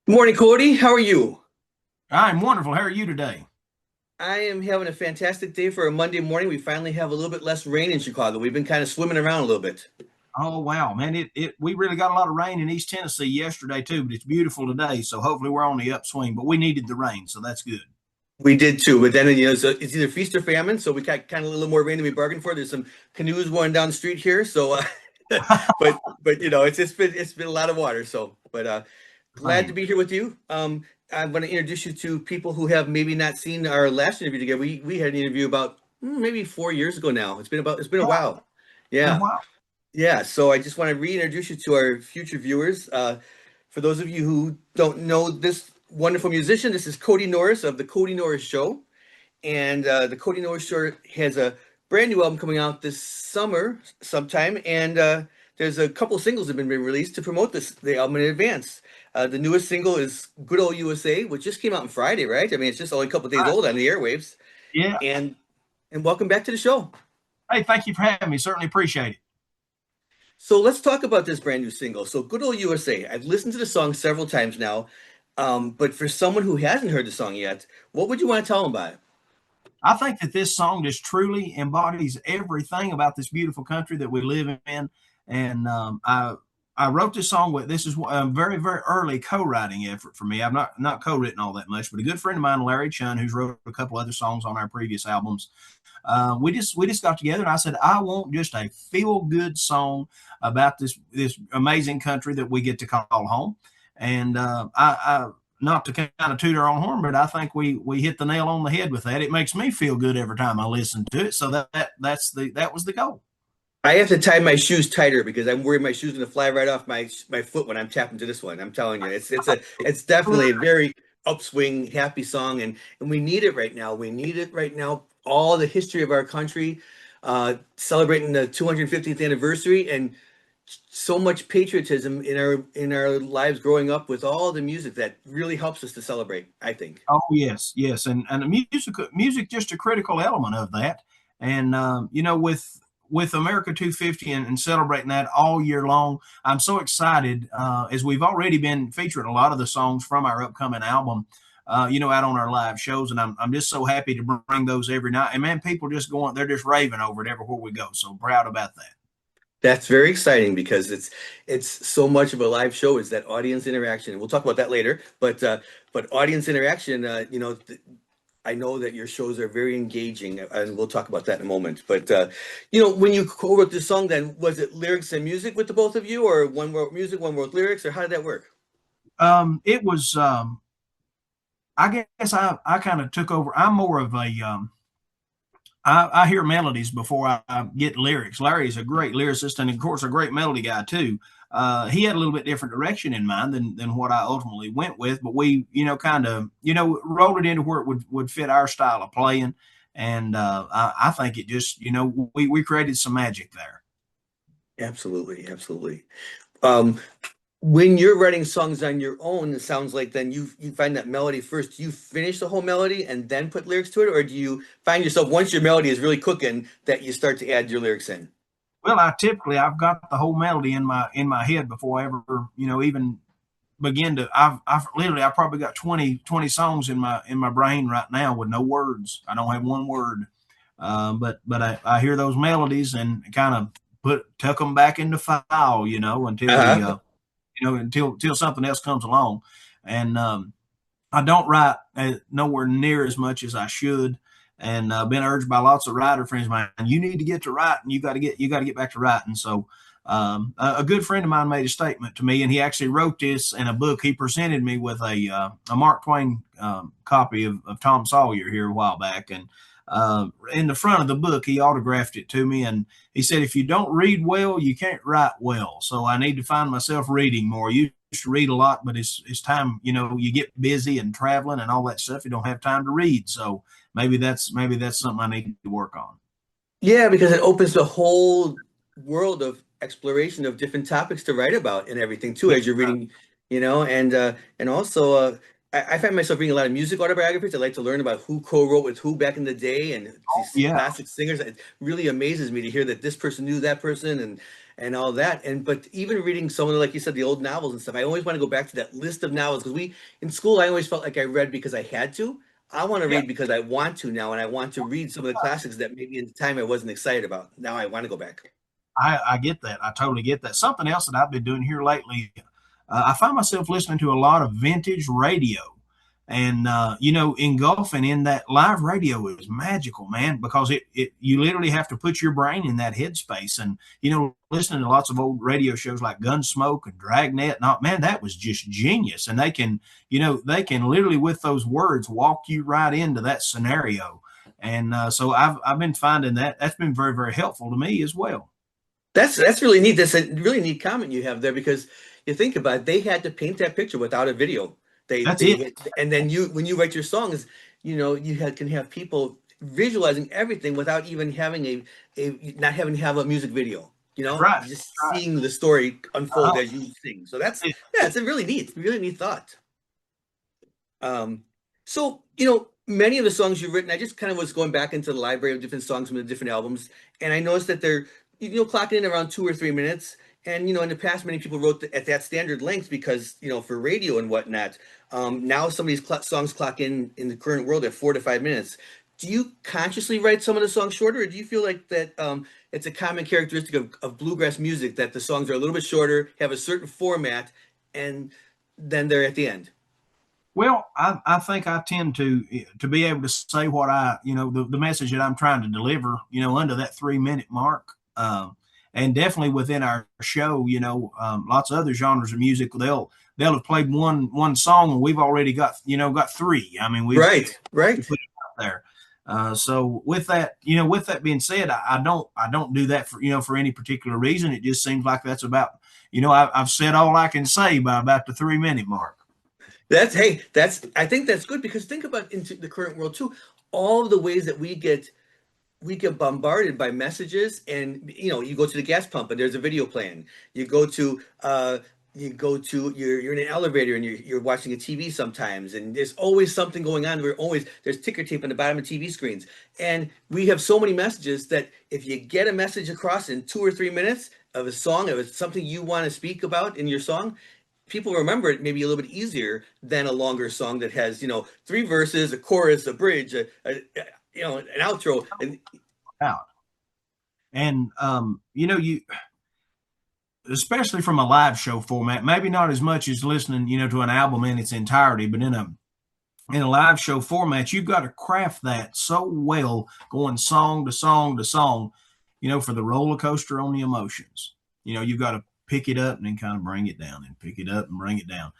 Good morning, Kody. How are you? I'm wonderful. How are you today? I am having a fantastic day for a Monday morning. We finally have a little bit less rain in Chicago. We've been kind of swimming around a little bit. Oh wow, man! It we really got a lot of rain in East Tennessee yesterday too, but it's beautiful today. So hopefully we're on the upswing. But we needed the rain, so that's good. We did too, but then it's either feast or famine. So we got kind of a little more rain than we bargained for. There's some canoes going down the street here, so but it's been a lot of water. So, glad to Man, be here with you. I'm going to introduce you to people who have maybe not seen our last interview together. We had an interview about maybe 4 years ago now. It's been a wow, while. been a Yeah. while. Yeah, so I just want to reintroduce you to our future viewers. For those of you who don't know this wonderful musician, this is Kody Norris of the Kody Norris Show. And the Kody Norris Show has a brand new album coming out this summer sometime. And there's a couple singles that have been released to promote the album in advance. The newest single is Good Old USA, which just came out on Friday, right? I mean, it's just only a couple days Right. old on the airwaves. Yeah. And and welcome back to the show. Hey, thank you for having me. Certainly appreciate it. So let's talk about this brand new single. So Good Old USA. I've listened to the song several times now, but for someone who hasn't heard the song yet, what would you want to tell them about it? I think that this song just truly embodies everything about this beautiful country that we live in. And I wrote this song with this is a very very early co-writing effort for me. I've not co-written all that much, but a good friend of mine, Larry Chun, who's wrote a couple other songs on our previous albums, we just got together and I said I want just a feel good song about this amazing country that we get to call home. And I not to kind of toot our own horn, but I think we hit the nail on the head with that. It makes me feel good every time I listen to it. So that was the goal. I have to tie my shoes tighter because I'm worried my shoes are going to fly right off my foot when I'm tapping to this one. I'm telling you, it's definitely a very upswing, happy song, and we need it right now. We need it right now. All the history of our country, celebrating the 250th anniversary, and so much patriotism in our lives growing up with all the music that really helps us to celebrate, I think. Oh yes, yes, and the music just a critical element of that. And with America 250 and celebrating that all year long, I'm so excited as we've already been featuring a lot of the songs from our upcoming album. Out on our live shows, and I'm just so happy to bring those every night. And man, people just going, they're just raving over it everywhere we go. So proud about that. That's very exciting because it's so much of a live show is that audience interaction. And we'll talk about that later, but audience interaction, I know that your shows are very engaging, and we'll talk about that in a moment. But when you co-wrote this song, then was it lyrics and music with the both of you, or one wrote music, one wrote lyrics, or how did that work? It was I guess I kind of took over. I'm more of a I hear melodies before I get lyrics. Larry's a great lyricist and, of course, a great melody guy too. He had a little bit different direction in mind than what I ultimately went with, but we, kind of, rolled it into where it would fit our style of playing. And I think it just, we created some magic there. Absolutely, absolutely. Um, when you're writing songs on your own, it sounds like then you find that melody first. Do you finish the whole melody and then put lyrics to it, or do you find yourself once your melody is really cooking that you start to add your lyrics in? Well, I've got the whole melody in my head before I ever, even begin to I've probably got 20 songs in my brain right now with no words. I don't have one word. But I hear those melodies and kind of put tuck them back into file, until the Uh-huh. until something else comes along. And I don't write nowhere near as much as I should. And I've been urged by lots of writer friends of mine, you need to get to writing. You got to get back to writing. So a good friend of mine made a statement to me, and he actually wrote this in a book. He presented me with a Mark Twain copy of Tom Sawyer here a while back, and in the front of the book, he autographed it to me, and he said, "If you don't read well, you can't write well." So I need to find myself reading more. You used to read a lot, but it's time. You get busy and traveling and all that stuff. You don't have time to read. So maybe that's something I need to work on. Yeah, because it opens the whole world of exploration of different topics to write about and everything too as you're reading, and also I find myself reading a lot of music autobiographies. I like to learn about who co-wrote with who back in the day and Oh these yeah, classic singers. It really amazes me to hear that this person knew that person, and all that. And but even reading some of the, like you said, the old novels and stuff, I always want to go back to that list of novels because we in school I always felt like I read because I had to. I want to Yeah, read because I want to now, and I want to read some of the classics that maybe in the time I wasn't excited about. Now I want to go back. I get that. I totally get that. Something else that I've been doing here lately, I find myself listening to a lot of vintage radio. And engulfing in that live radio is magical, man, because it you literally have to put your brain in that headspace. And listening to lots of old radio shows like Gunsmoke and Dragnet, and all, man, that was just genius. And they can literally with those words walk you right into that scenario. And so I've been finding that's been very, very helpful to me as well. That's really neat. That's a really neat comment you have there because you think about it, they had to paint that picture without a video. That's it. And then you when you write your songs, can have people visualizing everything without even having a not having to have a music video. Right. Just seeing the story unfold Uh-huh. as you sing. So it's a really neat thought. Um, so, many of the songs you've written, I just kind of was going back into the library of different songs from the different albums, and I noticed that they're, clocking in around 2 or 3 minutes. And, in the past, many people wrote at that standard length because, for radio and whatnot. Now some of these songs clock in the current world at 4 to 5 minutes. Do you consciously write some of the songs shorter, or do you feel like that it's a common characteristic of bluegrass music that the songs are a little bit shorter, have a certain format, and then they're at the end? Well, I think I tend to be able to say what the message that I'm trying to deliver, under that 3 minute mark. And definitely within our show, lots of other genres of music, they'll have played one song and we've already got three. I mean, we Right. put it out there. So with that being said, I don't do that for any particular reason. It just seems like that's about, I've said all I can say by about the 3 minute mark. I think that's good because think about into the current world too. All of the ways that we get bombarded by messages, and you go to the gas pump and there's a video playing. You're in an elevator and you're watching a TV sometimes, and there's always something going on. There's ticker tape on the bottom of TV screens, and we have so many messages that if you get a message across in 2 or 3 minutes of a song, if it's something you want to speak about in your song, people remember it maybe a little bit easier than a longer song that has three verses, a chorus, a bridge, an outro, and Out. And you especially from a live show format, maybe not as much as listening, to an album in its entirety, but in a live show format, you've got to craft that so well, going song to song to song, for the roller coaster on the emotions. You've got to pick it up and then kind of bring it down and pick it up and bring it down.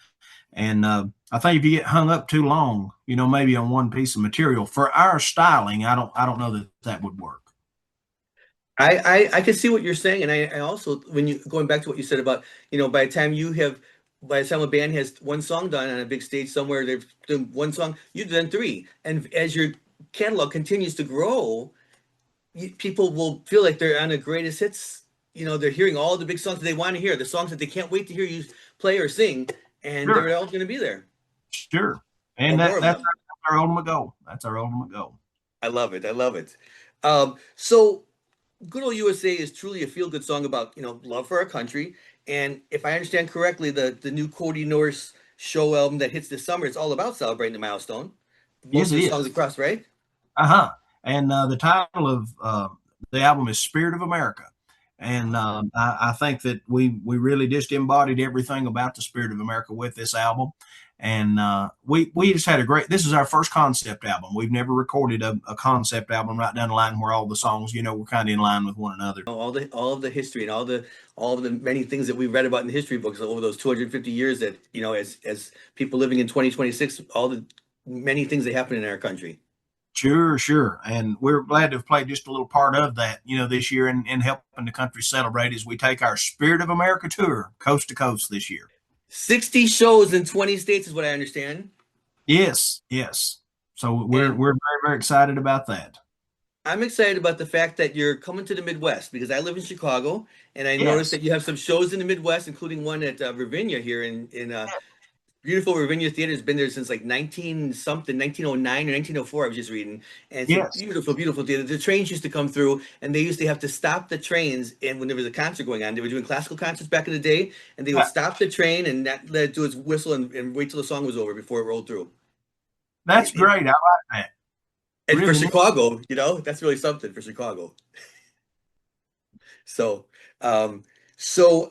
And I think if you get hung up too long, maybe on one piece of material for our styling, I don't know that would work. I can see what you're saying, and I also when you going back to what you said about by the time a band has one song done on a big stage somewhere, they've done one song, you've done three, and as your catalog continues to grow, people will feel like they're on the greatest hits. They're hearing all the big songs that they want to hear, the songs that they can't wait to hear you play or sing, and Sure, they're all going to be there, sure. or And more that of that's them. our ultimate goal. That's our ultimate goal. I love it. I love it. So Good Old USA is truly a feel good song about, love for our country. And if I understand correctly, the new Kody Norris show album that hits this summer, it's all about celebrating the milestone. Yes, Most it of the songs is. across, right? Uh-huh. And the title of the album is Spirit of America. And I think that we really just embodied everything about the spirit of America with this album. And we just had this is our first concept album. We've never recorded a concept album right down the line where all the songs, were kind of in line with one another. All of the history and all of the many things that we read about in the history books over those 250 years that, as people living in 2026, all the many things that happen in our country. Sure, sure. And we're glad to have played just a little part of that, this year in helping the country celebrate as we take our Spirit of America tour coast to coast this year. 60 shows in 20 states is what I understand. Yes, yes. So we're And very, very excited about that. I'm excited about the fact that you're coming to the Midwest because I live in Chicago, and I noticed Yes. that you have some shows in the Midwest, including one at Ravinia here in Beautiful Ravinia Theater has been there since like 19 something, 1909 or 1904. I was just reading, and it's a Yes. beautiful, beautiful theater. The trains used to come through, and they used to have to stop the trains. And when there was a concert going on, they were doing classical concerts back in the day, and they would Yeah, stop the train and that let it do its whistle and wait till the song was over before it rolled through. that's It, great. I like that. and for Really neat. Chicago, that's really something for Chicago. So, um, so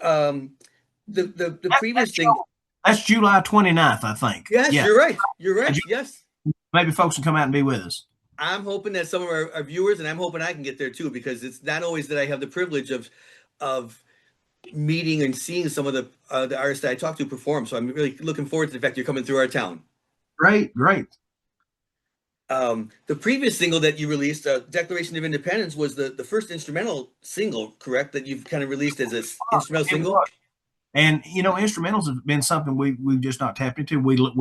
the That previous thing, show, that's July 29th, I think. yes, Yeah. you're right. You're right. Yes. Maybe folks can come out and be with us. I'm hoping that some of our viewers, and I'm hoping I can get there too, because it's not always that I have the privilege of meeting and seeing some of the artists that I talk to perform. So I'm really looking forward to the fact you're coming through our town. Great, great. The previous single that you released, Declaration of Independence, was the first instrumental single, correct? That you've kind of released as an instrumental It single. was. And instrumentals have been something we've just not tapped into. We love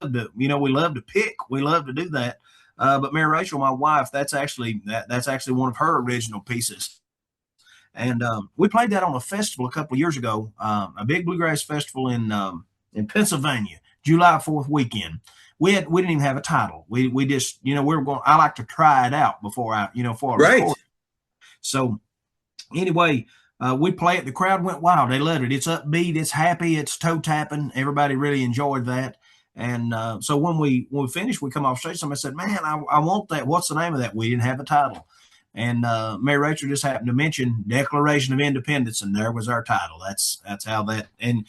to we love to pick, we love to do that. But Mary Rachel, my wife, that's actually one of her original pieces. And we played that on a festival a couple of years ago, a big bluegrass festival in Pennsylvania, July 4th weekend. We didn't even have a title. We just we were going. I like to try it out before I Right. record. So anyway, we play it. The crowd went wild. They loved it. It's upbeat. It's happy. It's toe tapping. Everybody really enjoyed that. And so when we finished, we come off stage. Somebody said, "Man, I want that. What's the name of that?" We didn't have a title. And Mary Rachel just happened to mention Declaration of Independence, and there was our title. That's how that. And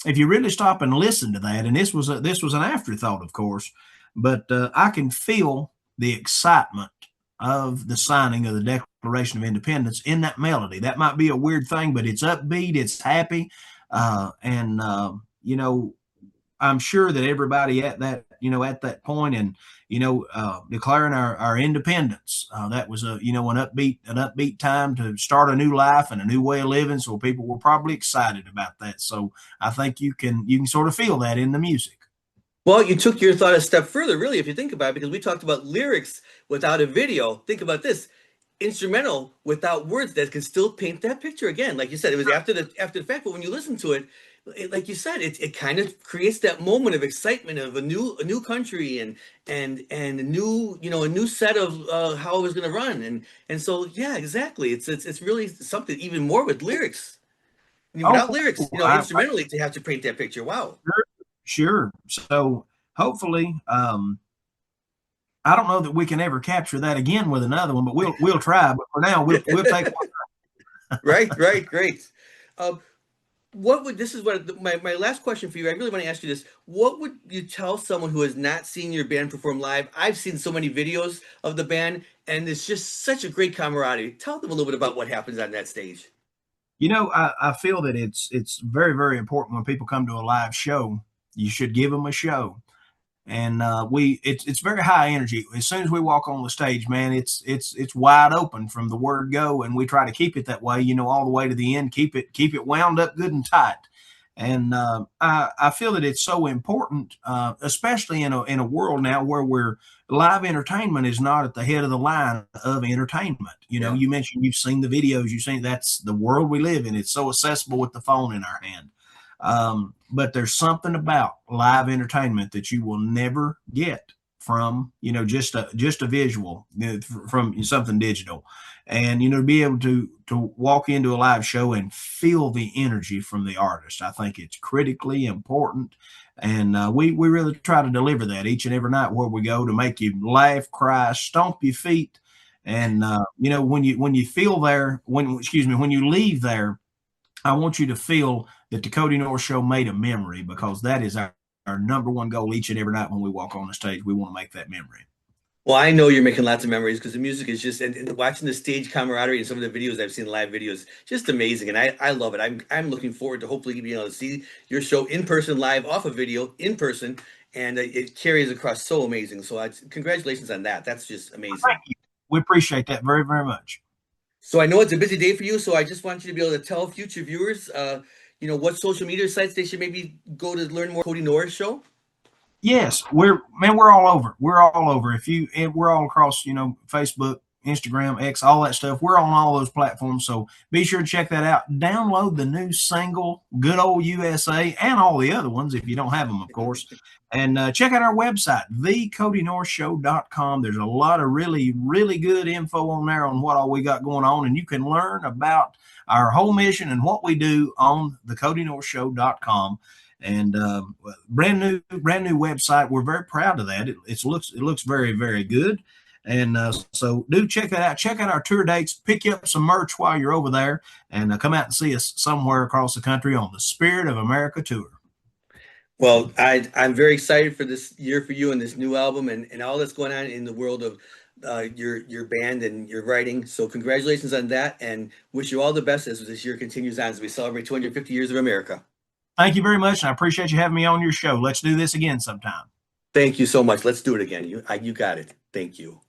if you really stop and listen to that, and this was an afterthought, of course, but I can feel the excitement of the signing of the Declaration of Independence in that melody. That might be a weird thing, but it's upbeat, it's happy, and I'm sure that everybody at that point and declaring our independence, that was an upbeat time to start a new life and a new way of living. So people were probably excited about that. So I think you can sort of feel that in the music. Well, you took your thought a step further, really, if you think about it, because we talked about lyrics without a video. Think about this: instrumental without words that can still paint that picture again. Like you said, it was after the fact, but when you listen to it, like you said, it kind of creates that moment of excitement of a new country and a new set of how it was going to run, and so yeah, exactly. It's really something even more with lyrics. I mean, without Oh, lyrics, I instrumentally to have to paint that picture. Wow. sure. So hopefully, I don't know that we can ever capture that again with another one, but we'll try. But for now, we'll take. Right, right, great. Um, what would this is what my last question for you. I really want to ask you this. What would you tell someone who has not seen your band perform live? I've seen so many videos of the band, and it's just such a great camaraderie. Tell them a little bit about what happens on that stage. I feel that it's very, very important when people come to a live show. You should give them a show, and it's very high energy. As soon as we walk on the stage, man, it's wide open from the word go, and we try to keep it that way. All the way to the end. Keep it wound up good and tight. And I feel that it's so important, especially in a world now where live entertainment is not at the head of the line of entertainment. Yeah. You mentioned you've seen the videos, you've seen that's the world we live in. It's so accessible with the phone in our hand. But there's something about live entertainment that you will never get from just a visual from something digital, and to be able to walk into a live show and feel the energy from the artist. I think it's critically important, and we really try to deliver that each and every night where we go, to make you laugh, cry, stomp your feet. And when you feel there, when you leave there, I want you to feel that the Kody Norris Show made a memory, because that is our number one goal each and every night when we walk on the stage. We want to make that memory. Well, I know you're making lots of memories because the music is just and watching the stage camaraderie and some of the videos I've seen, live videos, just amazing, and I love it. I'm looking forward to hopefully being able to see your show in person, live off of video in person, and it carries across so amazing. So congratulations on that. That's just Thank amazing. you. We appreciate that very, very much. So I know it's a busy day for you, so I just want you to be able to tell future viewers, what social media sites they should maybe go to learn more Kody Norris show. Yes, we're all over. We're all over. We're all across, Facebook, Instagram, X, all that stuff. We're on all those platforms, so be sure to check that out. Download the new single, Good Old USA, and all the other ones if you don't have them, of course. And check out our website, thecodynorrisshow.com. There's a lot of really, really good info on there on what all we got going on, and you can learn about our whole mission and what we do on thecodynorrisshow.com. And brand new website. We're very proud of that. It looks very, very good. And so do check that out. Check out our tour dates. Pick you up some merch while you're over there, and come out and see us somewhere across the country on the Spirit of America tour. Well, I'm very excited for this year for you and this new album and all that's going on in the world of your band and your writing. So congratulations on that, and wish you all the best as this year continues on as we celebrate 250 years of America. Thank you very much, and I appreciate you having me on your show. Let's do this again sometime. Thank you so much. Let's do it again. You got it. Thank you.